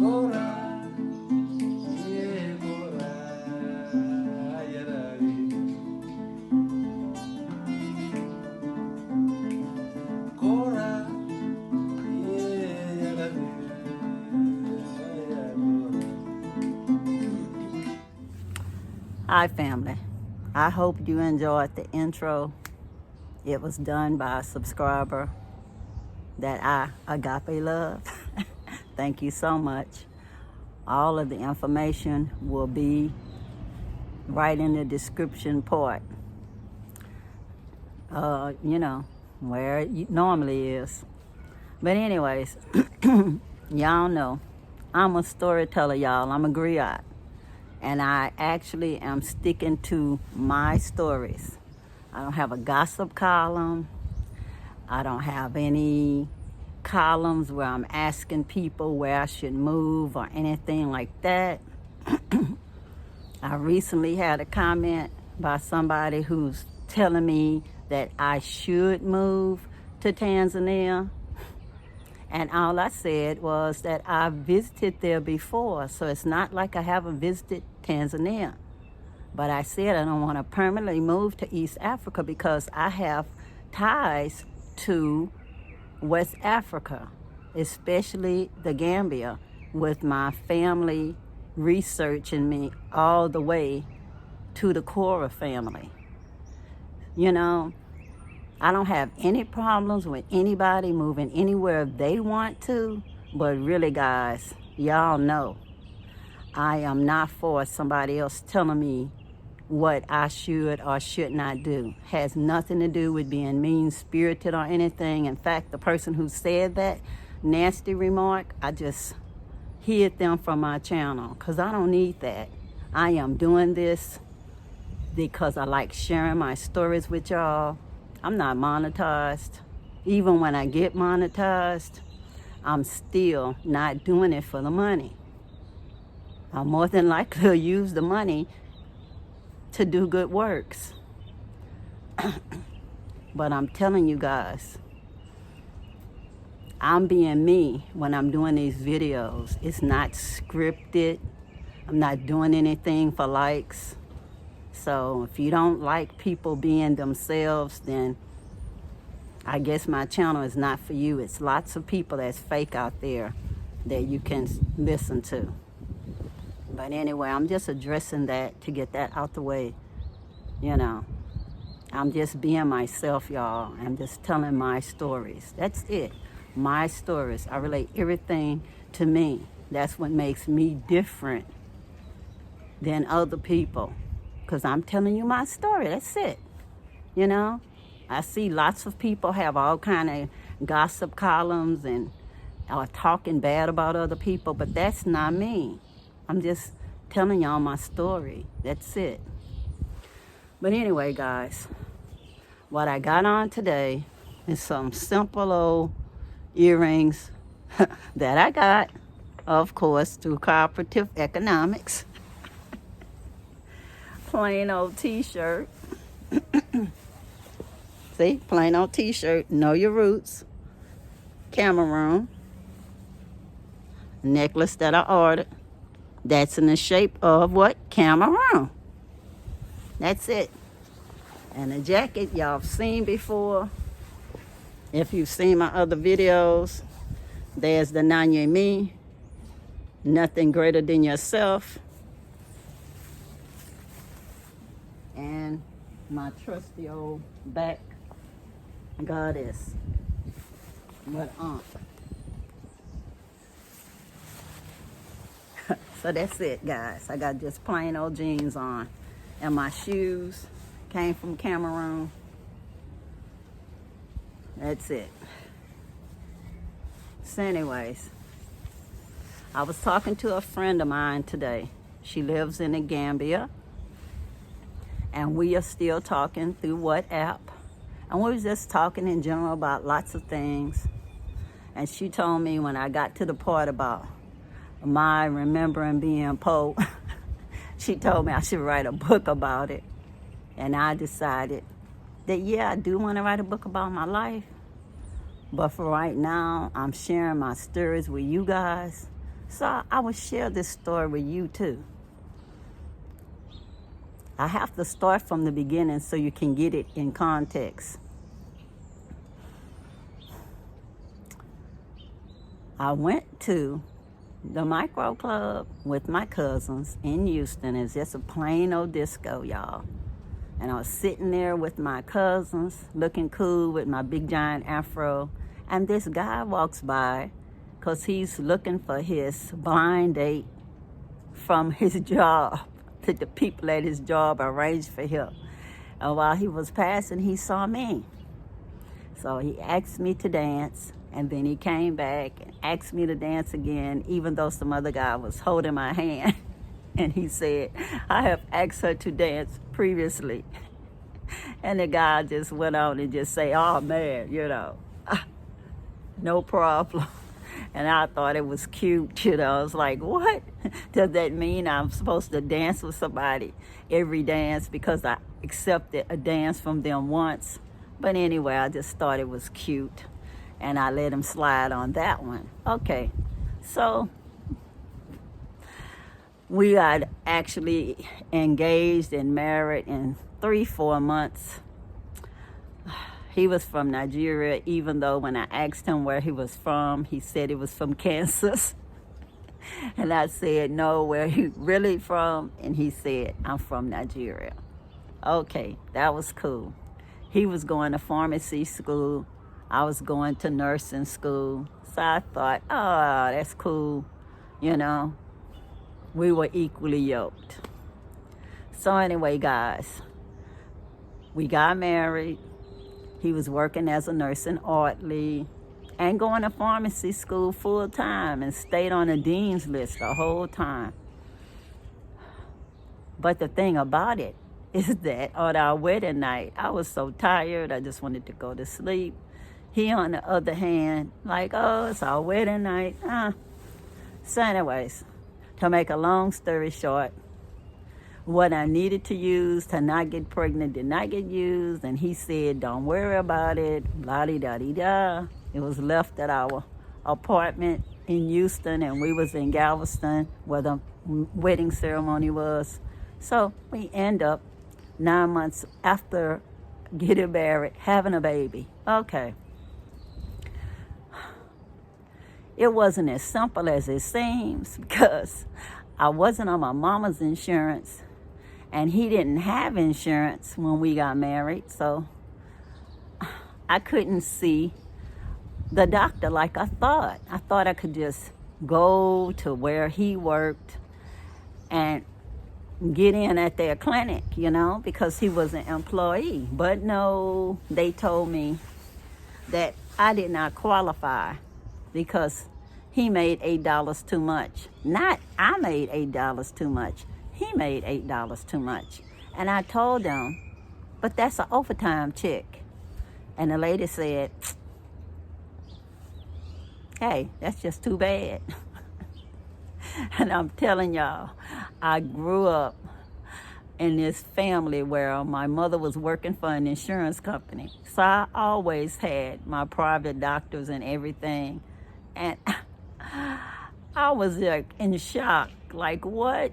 Hi family, I hope you enjoyed the intro. It was done by a subscriber that I agape love. Thank you so much. All of the information will be right in the description part. You know, where it normally is. But anyways, y'all know, I'm a storyteller, y'all. I'm a griot. And I actually am sticking to my stories. I don't have a gossip column. I don't have any columns where I'm asking people where I should move or anything like that. I recently had a comment by somebody who's telling me that I should move to Tanzania. And all I said was that I visited there before, so it's not like I haven't visited Tanzania. But I said I don't want to permanently move to East Africa because I have ties to West Africa, especially the Gambia, with my family researching me all the way to the Cora family. You know, I don't have any problems with anybody moving anywhere they want to, but really, guys, y'all know I am not for somebody else telling me what I should or should not do. Has nothing to do with being mean-spirited or anything. In fact, the person who said that nasty remark, I just hid them from my channel because I don't need that. I am doing this because I like sharing my stories with y'all. I'm not monetized. Even when I get monetized, I'm still not doing it for the money. I'm more than likely to use the money to do good works. But I'm telling you guys, I'm being me when I'm doing these videos. It's not scripted. I'm not doing anything for likes. So if you don't like people being themselves, then I guess my channel is not for you. It's lots of people that's fake out there that you can listen to. But anyway, I'm just addressing that to get that out the way. You know, I'm just being myself, y'all. I'm just telling my stories. That's it. My stories. I relate everything to me. That's what makes me different than other people. Because I'm telling you my story. That's it. You know, I see lots of people have all kind of gossip columns and are talking bad about other people, but that's not me. I'm just telling y'all my story. That's it. But anyway, guys, what I got on today is some simple old earrings that I got, of course, through cooperative economics. Plain old t-shirt. See, plain old t-shirt, know your roots. Cameroon. Necklace that I ordered. That's in the shape of what? Cameroon. That's it. And the jacket y'all have seen before. If you've seen my other videos, there's the Nyame, nothing greater than yourself. And my trusty old back goddess, but aunt. So that's it, guys. I got just plain old jeans on, and my shoes came from Cameroon. That's it. So anyways, I was talking to a friend of mine today. She lives in the Gambia. And we are still talking through WhatsApp. And we were just talking in general about lots of things. And she told me when I got to the part about my remembering being Pope, she told me I should write a book about it. And I decided that, yeah, I do want to write a book about my life. But for right now, I'm sharing my stories with you guys So I will share this story with you too. I have to start from the beginning so you can get it in context. I went to the micro club with my cousins in Houston. It's just a plain old disco, y'all. And I was sitting there with my cousins, looking cool with my big giant afro. And this guy walks by because he's looking for his blind date from his job. To the people at his job arranged for him. And while he was passing, he saw me. So he asked me to dance. And then he came back and asked me to dance again, even though some other guy was holding my hand. And he said, I have asked her to dance previously. And the guy just went on and just say, oh man, no problem. And I thought it was cute, I was like, what? Does that mean I'm supposed to dance with somebody every dance because I accepted a dance from them once? But anyway, I just thought it was cute. And I let him slide on that one. Okay, so we got actually engaged and married in 3-4 months. He was from Nigeria, even though when I asked him where he was from, he said he was from Kansas. And I said, no, where he really from? And he said, I'm from Nigeria. Okay, that was cool. He was going to pharmacy school. I was going to nursing school. So I thought, oh, that's cool. We were equally yoked. So anyway, guys, we got married. He was working as a nurse in Artley and going to pharmacy school full time and stayed on the dean's list the whole time. But the thing about it is that on our wedding night, I was so tired, I just wanted to go to sleep. He, on the other hand, like, oh, it's our wedding night. So anyways, to make a long story short, what I needed to use to not get pregnant did not get used. And he said, don't worry about it, la-di-da-di-da. It was left at our apartment in Houston, and we was in Galveston where the wedding ceremony was. So we end up 9 months after getting married, having a baby. Okay. It wasn't as simple as it seems because I wasn't on my mama's insurance and he didn't have insurance when we got married. So I couldn't see the doctor like I thought. I thought I could just go to where he worked and get in at their clinic, because he was an employee. But no, they told me that I did not qualify because he made $8 too much. Not I made $8 too much. He made $8 too much. And I told them, but that's an overtime check. And the lady said, hey, that's just too bad. And I'm telling y'all, I grew up in this family where my mother was working for an insurance company. So I always had my private doctors and everything. And I was like in shock. Like, what?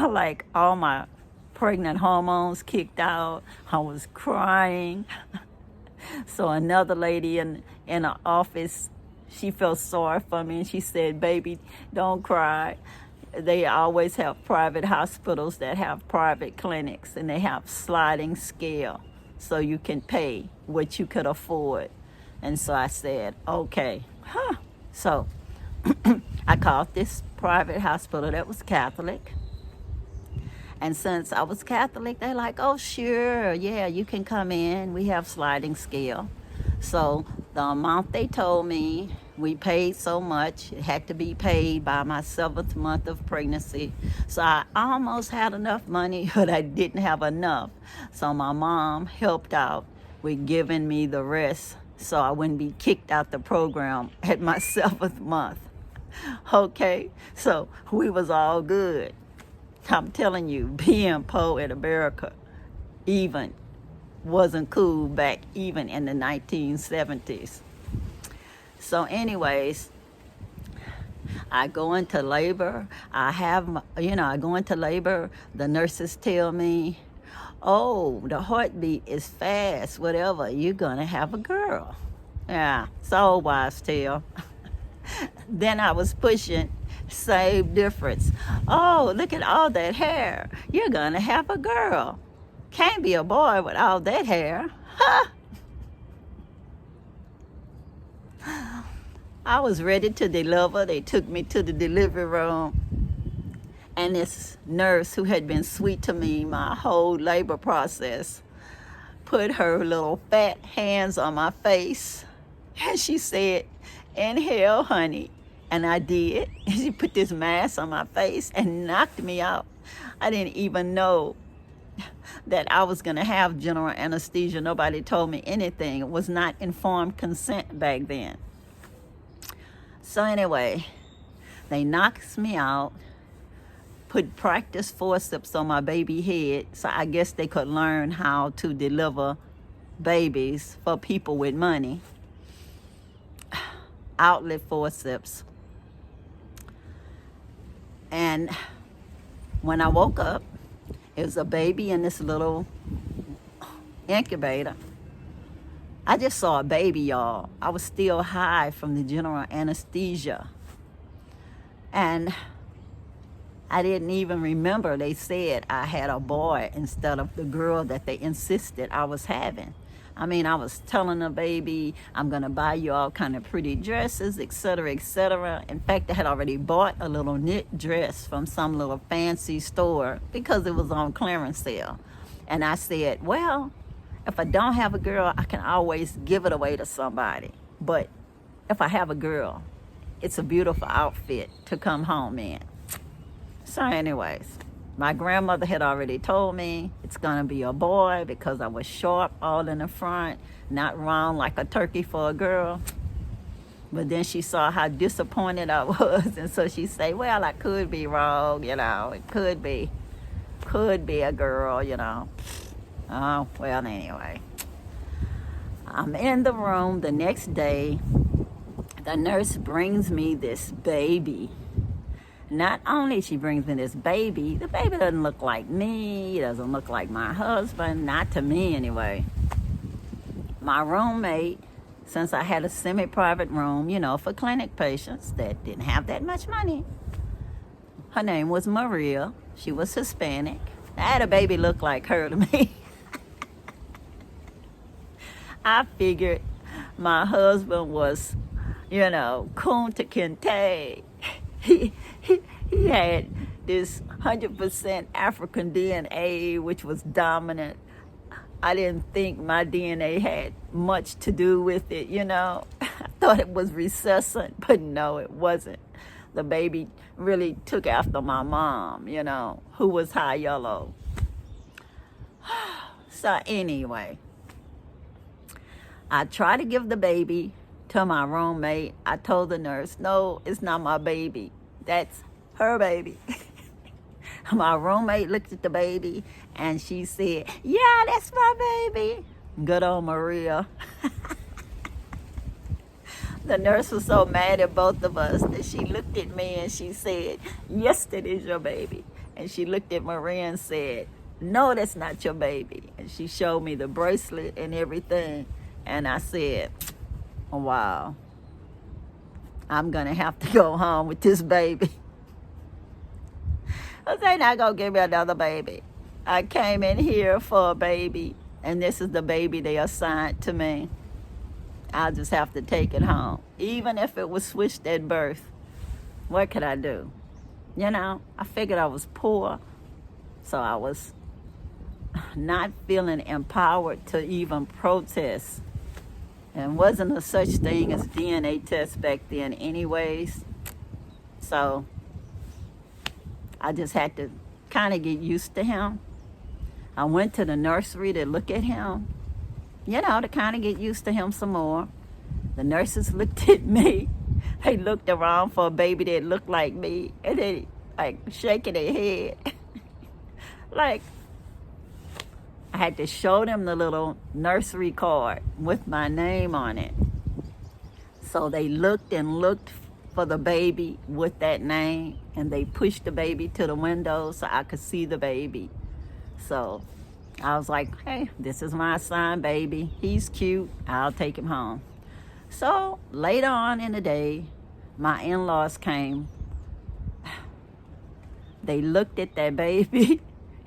Like all my pregnant hormones kicked out. I was crying. So another lady in the office, she felt sorry for me and she said, baby, don't cry. They always have private hospitals that have private clinics and they have sliding scale so you can pay what you could afford. And so I said, okay. So I called this private hospital that was Catholic. And since I was Catholic, they're like, oh, sure, yeah, you can come in. We have sliding scale. So the amount they told me, we paid so much. It had to be paid by my 7th month of pregnancy. So I almost had enough money, but I didn't have enough. So my mom helped out with giving me the rest so I wouldn't be kicked out the program at my 7th month. Okay, so we was all good. I'm telling you, being poor in America even wasn't cool back even in the 1970s. So anyways, I go into labor. I go into labor. The nurses tell me, oh, the heartbeat is fast, whatever. You're going to have a girl. Yeah, it's an old wives' tale. Then I was pushing, same difference. Oh, look at all that hair. You're going to have a girl. Can't be a boy with all that hair. Huh? I was ready to deliver. They took me to the delivery room. And this nurse, who had been sweet to me my whole labor process, put her little fat hands on my face. And she said, inhale, honey. And I did. And she put this mask on my face and knocked me out. I didn't even know that I was going to have general anesthesia. Nobody told me anything. It was not informed consent back then. So anyway, they knocked me out, put practice forceps on my baby head, so I guess they could learn how to deliver babies for people with money. Outlet forceps. And when I woke up, it was a baby in this little incubator. I just saw a baby, y'all. I was still high from the general anesthesia. And I didn't even remember they said I had a boy instead of the girl that they insisted I was having. I mean, I was telling the baby, I'm going to buy you all kind of pretty dresses, etc., etc. In fact, I had already bought a little knit dress from some little fancy store because it was on clearance sale. And I said, well, if I don't have a girl, I can always give it away to somebody. But if I have a girl, it's a beautiful outfit to come home in. So anyways, my grandmother had already told me it's going to be a boy because I was sharp all in the front, not round like a turkey for a girl. But then she saw how disappointed I was, and so she said, well, I could be wrong, it could be a girl, Oh, well, anyway. I'm in the room the next day. The nurse brings me this baby. Not only she brings me this baby, the baby doesn't look like me, doesn't look like my husband, not to me anyway. My roommate, since I had a semi-private room, for clinic patients that didn't have that much money, her name was Maria. She was Hispanic. I had a baby look like her to me. I figured my husband was, Kunta Kinte. He had this 100% African DNA, which was dominant. I didn't think my DNA had much to do with it, I thought it was recessive, but no, it wasn't. The baby really took after my mom, who was high yellow. So anyway, I tried to give the baby to my roommate. I told the nurse, no, it's not my baby. That's her baby. My roommate looked at the baby and she said, yeah, that's my baby. Good old Maria. The nurse was so mad at both of us that she looked at me and she said, yes, that is your baby. And she looked at Maria and said, no, that's not your baby. And she showed me the bracelet and everything. And I said, oh, wow, I'm going to have to go home with this baby. Because they're not going to give me another baby. I came in here for a baby, and this is the baby they assigned to me. I'll just have to take it home. Even if it was switched at birth, what could I do? I figured I was poor, so I was not feeling empowered to even protest. And wasn't a such thing as DNA tests back then anyways. So I just had to kind of get used to him. I went to the nursery to look at him, to kind of get used to him some more. The nurses looked at me. They looked around for a baby that looked like me, and they shaking their head. I had to show them the little nursery card with my name on it. So they looked and looked for the baby with that name, and they pushed the baby to the window so I could see the baby. So I was like, hey, this is my assigned baby. He's cute. I'll take him home. So later on in the day, my in-laws came. They looked at that baby.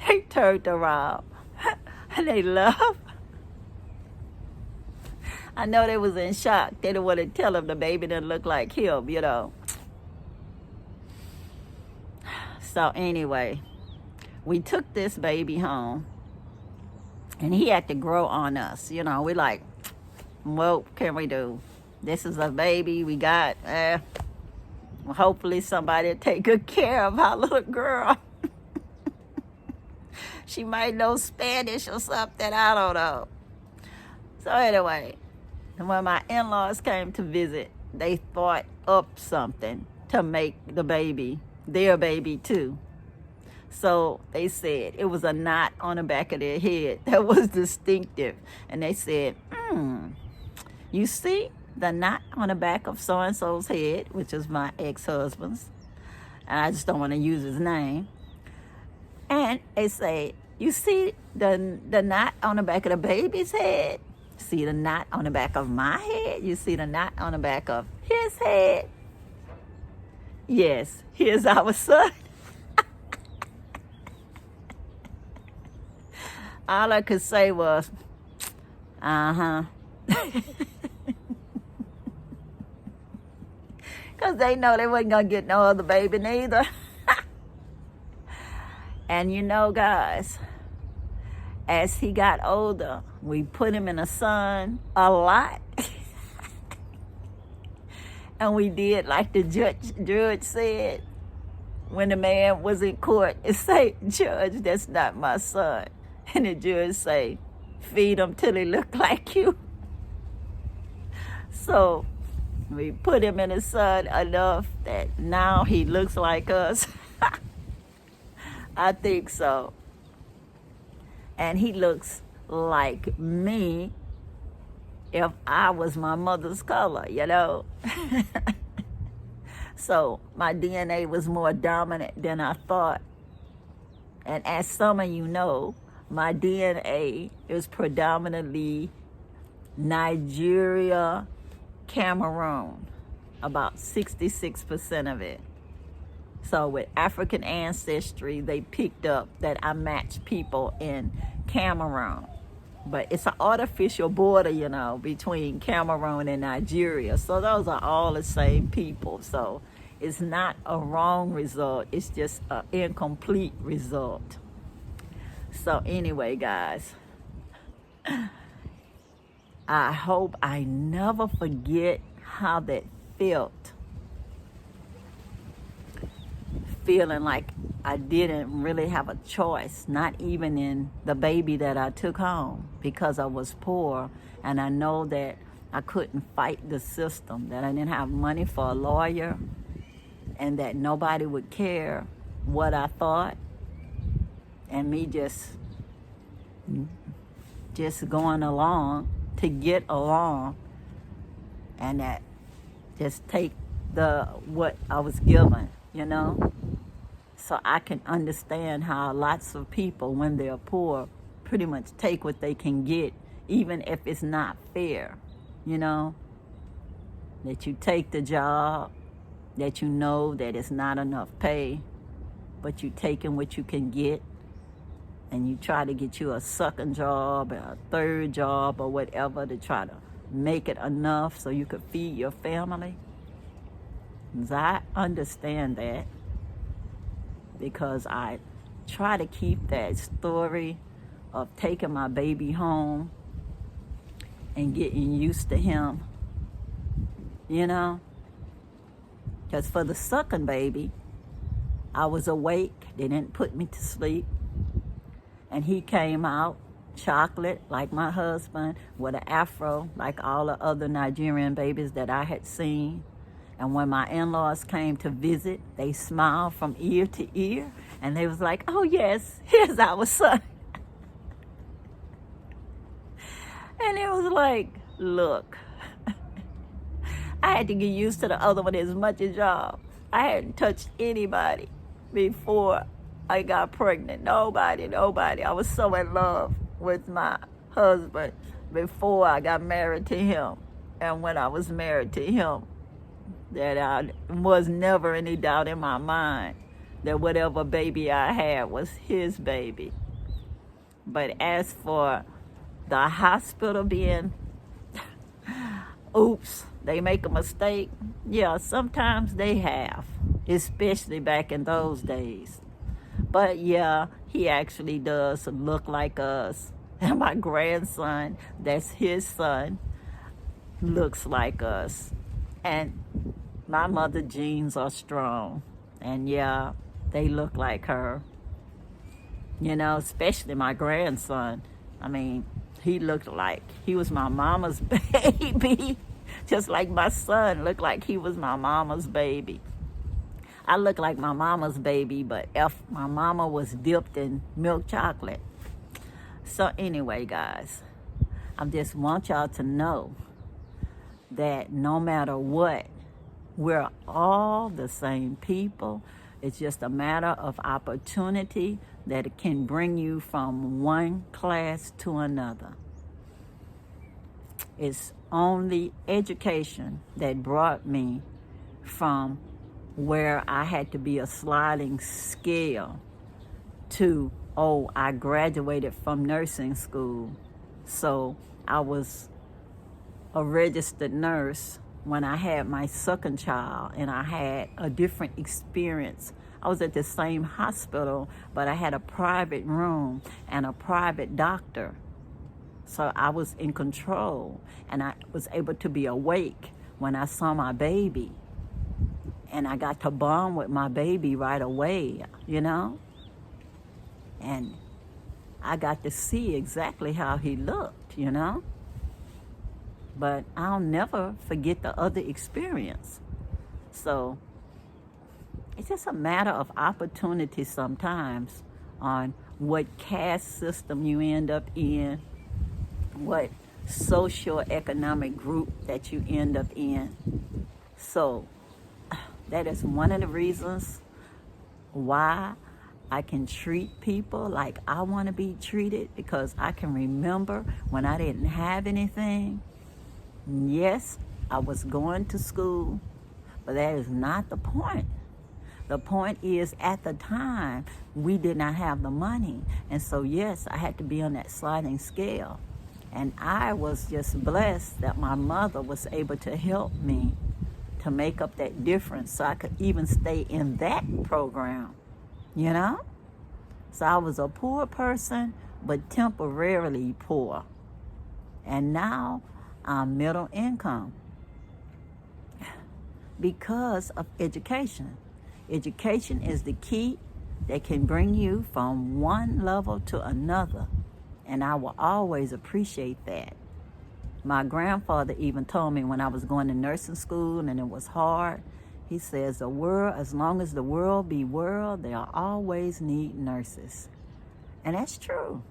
They turned around. And they laughed. I know they was in shock. They didn't want to tell him the baby didn't look like him, you know. So anyway, we took this baby home. And he had to grow on us. You know, we like, what can we do? This is a baby we got. Hopefully somebody will take good care of our little girl. She might know Spanish or something. I don't know. So anyway, when my in-laws came to visit, they thought up something to make the baby their baby too. So they said it was a knot on the back of their head that was distinctive. And they said, you see the knot on the back of so-and-so's head, which is my ex-husband's, and I just don't want to use his name. And they say, you see the knot on the back of the baby's head? See the knot on the back of my head? You see the knot on the back of his head? Yes, here's our son. All I could say was, uh-huh. Because they know they wasn't going to get no other baby neither. And you know, guys, as he got older, we put him in the sun a lot. And we did like the judge said when the man was in court. It say, Judge, that's not my son. And the judge say, feed him till he look like you. So we put him in the sun enough that now he looks like us. I think so. And he looks like me if I was my mother's color, you know. So my DNA was more dominant than I thought. And as some of you know, my DNA is predominantly Nigeria, Cameroon, about 66% of it. So with African ancestry, they picked up that I match people in Cameroon. But it's an artificial border, you know, between Cameroon and Nigeria. So those are all the same people. So it's not a wrong result. It's just an incomplete result. So anyway, guys, I hope I never forget how that felt. Feeling like I didn't really have a choice, not even in the baby that I took home, because I was poor and I know that I couldn't fight the system, that I didn't have money for a lawyer, and that nobody would care what I thought, and me just going along to get along, and that just take what I was given, you know. So I can understand how lots of people, when they're poor, pretty much take what they can get, even if it's not fair, you know. That you take the job, that you know that it's not enough pay, but you taking what you can get, and you try to get you a second job or a third job or whatever to try to make it enough so you could feed your family. 'Cause I understand that, because I try to keep that story of taking my baby home and getting used to him, you know. Because for the second baby, I was awake. They didn't put me to sleep. And he came out chocolate like my husband, with an afro like all the other Nigerian babies that I had seen. And when my in-laws came to visit, they smiled from ear to ear. And they was like, oh yes, here's our son. And it was like, look, I had to get used to the other one as much as y'all. I hadn't touched anybody before I got pregnant. Nobody. I was so in love with my husband before I got married to him. And when I was married to him, that I was never any doubt in my mind that whatever baby I had was his baby. But as for the hospital being, oops, they make a mistake. Yeah, sometimes they have, especially back in those days. But yeah, he actually does look like us. And my grandson, that's his son, looks like us. And my mother genes are strong. And yeah, they look like her. You know, especially my grandson. I mean, he looked like he was my mama's baby. Just like my son looked like he was my mama's baby. I look like my mama's baby, but if my mama was dipped in milk chocolate. So anyway, guys, I just want y'all to know that no matter what, we're all the same people. It's just a matter of opportunity that it can bring you from one class to another. It's only education that brought me from where I had to be a sliding scale to, oh, I graduated from nursing school. So I was a registered nurse when I had my second child, and I had a different experience. I was at the same hospital, but I had a private room and a private doctor. So I was in control, and I was able to be awake when I saw my baby. And I got to bond with my baby right away, you know? And I got to see exactly how he looked, you know? But I'll never forget the other experience. So it's just a matter of opportunity sometimes on what caste system you end up in, what socio-economic group that you end up in. So that is one of the reasons why I can treat people like I want to be treated, because I can remember when I didn't have anything. Yes, I was going to school, but that is not the point. The point is, at the time, we did not have the money. And so, yes, I had to be on that sliding scale. And I was just blessed that my mother was able to help me to make up that difference so I could even stay in that program, you know? So I was a poor person, but temporarily poor. And now I'm middle income because of education. Education is the key that can bring you from one level to another. And I will always appreciate that. My grandfather even told me when I was going to nursing school and it was hard, he says, the world, as long as the world be world, they'll always need nurses. And that's true.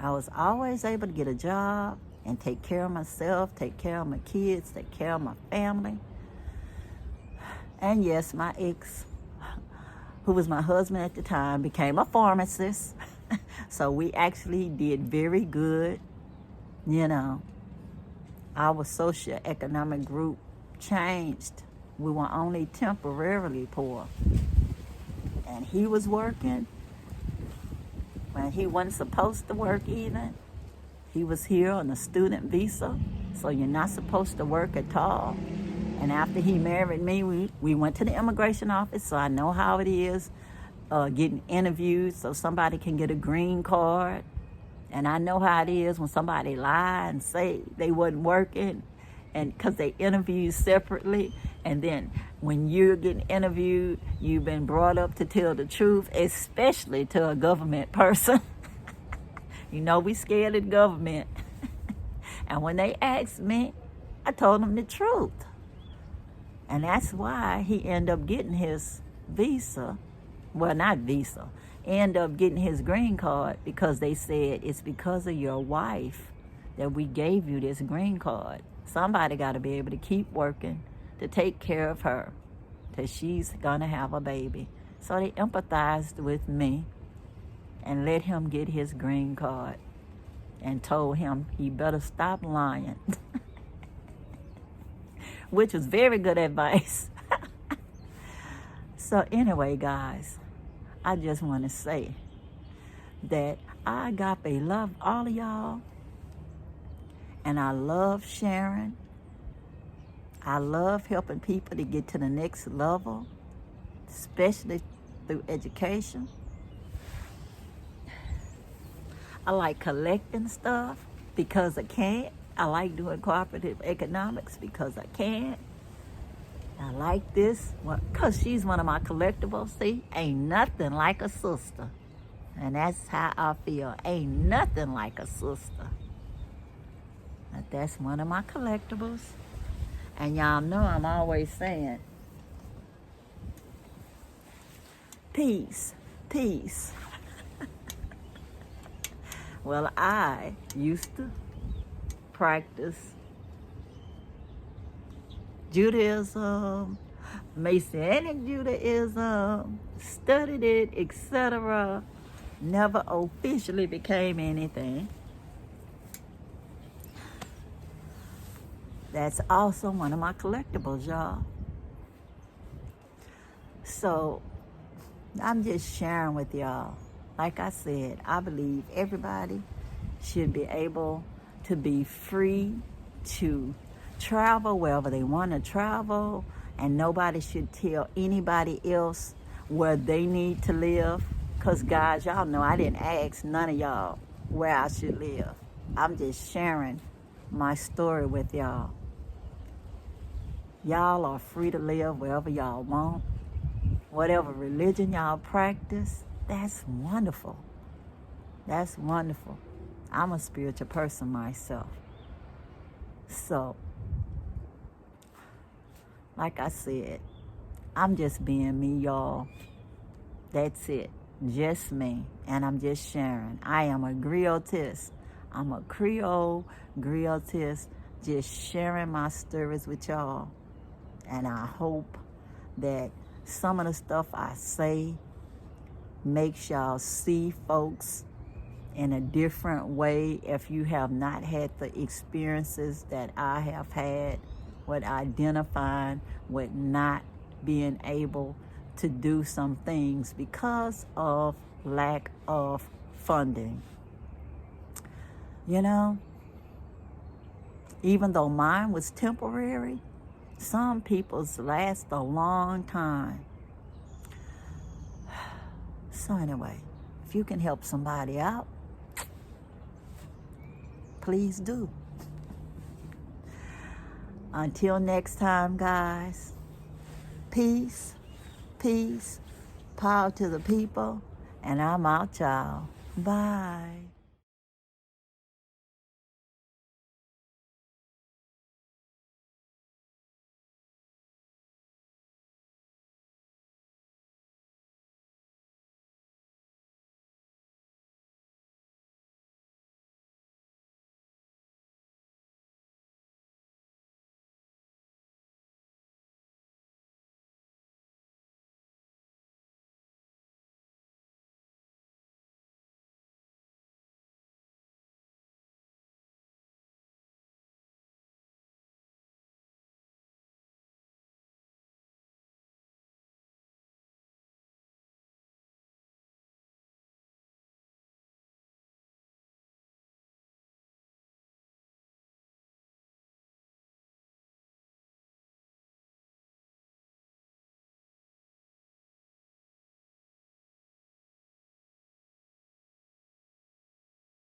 I was always able to get a job and take care of myself, take care of my kids, take care of my family. And yes, my ex, who was my husband at the time, became a pharmacist. So we actually did very good, you know. Our socioeconomic group changed. We were only temporarily poor. And he was working when he wasn't supposed to work even. He was here on a student visa, so you're not supposed to work at all. And after he married me, we went to the immigration office, so I know how it is getting interviewed so somebody can get a green card. And I know how it is when somebody lie and say they wasn't working, and because they interview separately. And then when you're getting interviewed, you've been brought up to tell the truth, especially to a government person. You know, we scared of the government. And when they asked me, I told them the truth. And that's why he ended up getting his visa. Well, not visa. Ended up getting his green card, because they said it's because of your wife that we gave you this green card. Somebody got to be able to keep working to take care of her till she's going to have a baby. So they empathized with me and let him get his green card and told him he better stop lying, which was very good advice. So anyway, guys, I just want to say that I agape love all of y'all, and I love sharing. I love helping people to get to the next level, especially through education. I like collecting stuff because I can. I like doing cooperative economics because I can. I like this because she's one of my collectibles. See, ain't nothing like a sister. And that's how I feel. Ain't nothing like a sister. But that's one of my collectibles. And y'all know I'm always saying, peace, peace. Well, I used to practice Judaism, Messianic Judaism, studied it, etc. Never officially became anything. That's also one of my collectibles, y'all. So I'm just sharing with y'all. Like I said, I believe everybody should be able to be free to travel wherever they want to travel, and nobody should tell anybody else where they need to live. Because, guys, y'all know I didn't ask none of y'all where I should live. I'm just sharing my story with y'all. Y'all are free to live wherever y'all want. Whatever religion y'all practice, that's wonderful. That's wonderful. I'm a spiritual person myself. So, like I said, I'm just being me, y'all. That's it. Just me. And I'm just sharing. I am a griotist. I'm a Creole griotist, just sharing my stories with y'all. And I hope that some of the stuff I say makes y'all see folks in a different way if you have not had the experiences that I have had with identifying with not being able to do some things because of lack of funding. You know, even though mine was temporary, some people's last a long time. So anyway, if you can help somebody out, please do. Until next time, guys, peace, peace, power to the people, and I'm out, y'all. Bye.